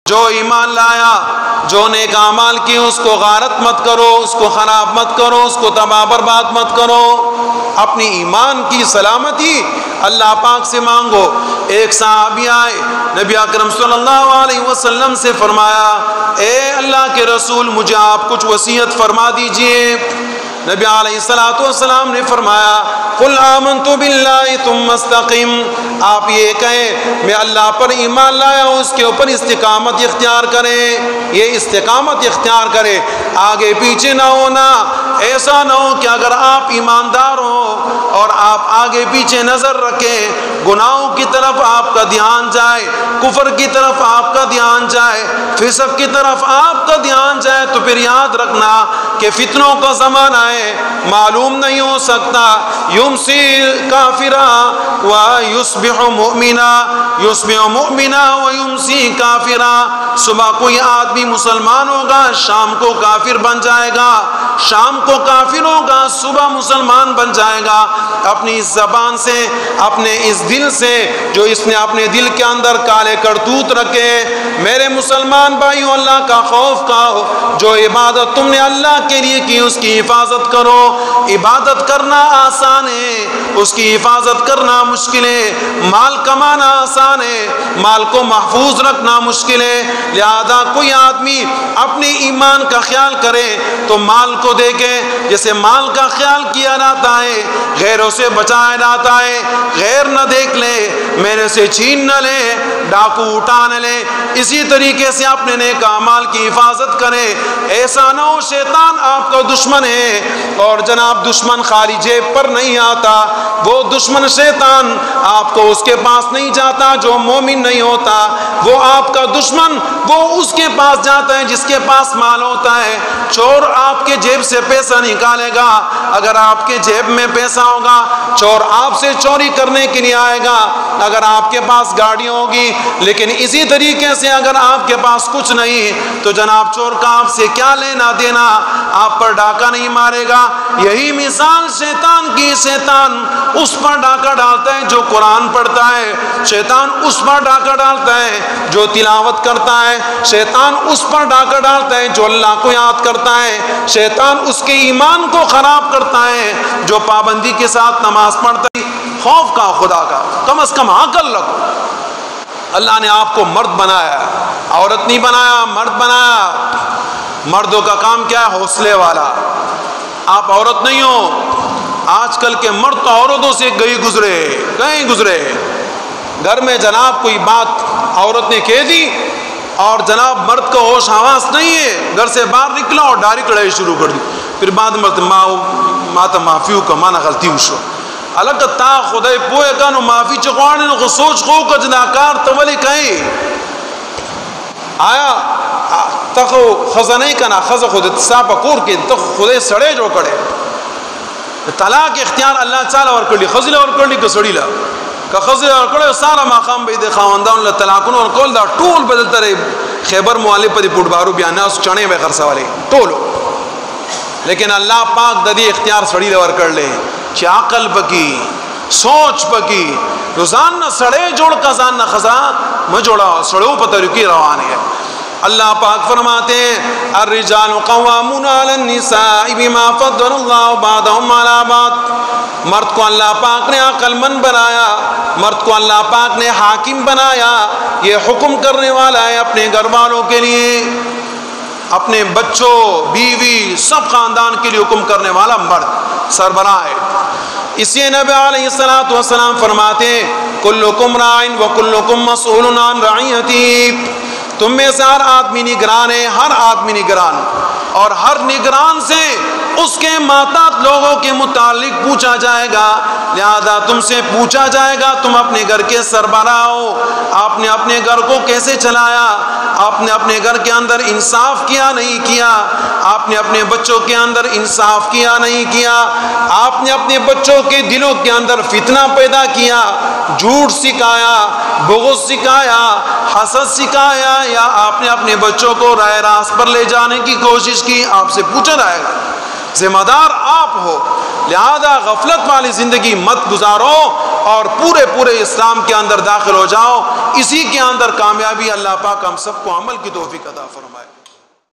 جو ایمان لایا، جو نیک اعمال کی، اس کو غارت مت کرو، اس کو خراب مت کرو، اس کو تباہ برباد مت کرو، اپنی ایمان کی سلامتی اللہ پاک سے مانگو۔ ایک صحابی آئے، نبی اکرم صلی اللہ علیہ وسلم سے فرمایا، اے اللہ کے رسول مجھے آپ کچھ وصیت فرما دیجئے۔ نبی علیہ السلام نے فرمایا، قل آمنت باللہ ثم استقم، آپ یہ کہیں میں اللہ پر ایمان لایا ہوں، اس کے اوپر استقامت اختیار کریں، یہ استقامت اختیار کریں، آگے پیچھے نہ ہونا۔ ایسا نہ ہو کہ اگر آپ ایماندار ہو اور آپ آگے پیچھے نظر رکھیں، گناہوں کی طرف آپ کا دھیان جائے، کفر کی طرف آپ کا دھیان جائے، فسق کی طرف آپ کا دھیان جائے، تو پھر یاد رکھنا کہ فتنوں کا زمانہ ہے، معلوم نہیں ہو سکتا، یمسی کافرا و یصبح مؤمنا، یصبح مؤمنا و یمسی کافرا، صبح کوئی آدمی مسلمان ہوگا، شام کو کافر بن جائے گا، شام کو کافر ہوگا، صبح مسلمان بن جائے گا۔ اپنی اس زبان سے، اپنے اس دل سے، جو اس نے اپنے دل کے اندر کالے کرتوت رکھے، میرے مسلمان بھائیوں اللہ کا خوف کھاؤ، جو عبادت تم نے اللہ کے لیے کی اس کی حفاظت کرو۔ عبادت کرنا آسان ہے، اس کی حفاظت کرنا مشکل ہے، مال کمانا آسان ہے، مال کو محفوظ رکھنا مشکل ہے، لہذا کوئی آدمی اپنے ایمان کا خیال کرے تو مال کو دیکھے، جیسے مال کا خیال کیا جاتا ہے، غیروں سے بچایا جاتا ہے، غیر نہ دیکھ لے، میرے سے چھین نہ لے، ڈاکو اٹھا نہ لے، اسی طریقے سے اپنے نیک اعمال کی حفاظت کرے۔ ایسا نہ ہو شیطان آپ کا دشمن ہے، اور جناب دشمن خالی جیب پر نہیں آتا، وہ دشمن شیطان آپ کو اس کے پاس نہیں جاتا جو مومن نہیں ہوتا، وہ آپ کا دشمن وہ اس کے پاس جاتا ہے جس کے پاس مال ہوتا ہے۔ چور آپ کے جیب سے پیسہ نکالے گا، اگر آپ کے جیب میں پیسہ ہوگا، چور آپ سے چوری کرنے کے لیے آئے گا اگر آپ کے پاس گاڑی ہوگی، لیکن اسی طریقے سے اگر آپ کے پاس کچھ نہیں تو جناب چور کا آپ سے کیا لینا دینا، آپ پر ڈاکہ نہیں مارے گا۔ یہی مثال شیطان کی، شیطان اس پر ڈاکہ ڈالتا ہے جو قرآن پڑھتا ہے، شیطان اس پر ڈاکہ ڈالتا ہے جو تلاوت کرتا ہے، شیطان اس پر ڈاکہ ڈالتا ہے جو اللہ کو یاد کرتا ہے، شیطان اس کے ایمان کو خراب کرتا ہے جو پابندی کے ساتھ نماز پڑھتا ہے۔ خوف کا خدا کا، کم از کم عقل رکھو۔ اللہ نے آپ کو مرد بنایا، عورت نہیں بنایا، مرد بنایا۔ مردوں کا کام کیا ہے؟ حوصلے والا۔ آپ عورت نہیں ہو۔ آج کل کے مرد تو عورتوں سے کہیں گزرے، گھر میں جناب کوئی بات عورت نے کہہ دی اور جناب مرد کا ہوش حواس نہیں ہے، گھر سے باہر نکلا اور ڈائریکٹ لڑائی شروع کر دی، پھر بعد ماتا معافیو کا مانا غلطی وشو الگ تا خدای پوئے کا نو معافی چکوانے نو سوچ خو کا جناکار تولی کہیں آیا تخو خزنائی کنا خز خود اتصاپا کور کے تخ خدای سڑے جو کڑے طلاق اختیار اللہ تعالی اور کرلی خزل اور کرلی کا سڑی لا کہ خزل اور کرلی سارا مقام بیدے خواندان اللہ طلاقون اور کول دا ٹول بدلتا رہے خیبر معالب پر پوٹ بارو بیانا اس چنے بے خرسا والے ٹولو، لیکن اللہ پاک ددی اختیار سڑی لور کر لے چی عقل بکی سوچ بکی روزان نہ سڑے جوڑ کا زان نہ خزا مجوڑا سڑوں پر طریقی روان ہے۔ اللہ پاک فرماتے ہیں الرجال قوامون علی النساء بما فضل اللہ بعضهم علی بعض، مرد کو اللہ پاک نے عقل مند بنایا، مرد کو اللہ پاک نے حاکم بنایا، یہ حکم کرنے والا ہے اپنے گھر والوں کے لیے، اپنے بچوں بیوی سب خاندان کے لیے حکم کرنے والا مرد سربراہ ہے۔ اسی نبی علیہ السلام فرماتے ہیں کلکم رائن و کلکم مسئول عن رعیتی، تم میں سے ہر آدمی نگران ہے، ہر آدمی نگران، اور ہر نگران سے اس کے ماتحت لوگوں کے متعلق پوچھا جائے گا، لہذا تم سے پوچھا جائے گا تم اپنے گھر کے سربراہ ہو، آپ نے اپنے گھر کو کیسے چلایا، آپ نے اپنے گھر کے اندر انصاف کیا نہیں کیا، آپ نے اپنے بچوں کے اندر انصاف کیا نہیں کیا، آپ نے اپنے بچوں کے دلوں کے اندر فتنہ پیدا کیا، جھوٹ سکھایا، بغض سکھایا، حسد سکھایا، یا آپ نے اپنے بچوں کو راہ راست پر لے جانے کی کوشش کی، آپ سے پوچھا جائے گا۔ ذمہ دار آپ ہو، لہذا غفلت والی زندگی مت گزارو اور پورے اسلام کے اندر داخل ہو جاؤ. اسی کے اندر کامیابی. اللہ پاک ہم سب کو عمل کی توفیق عطا فرمائے.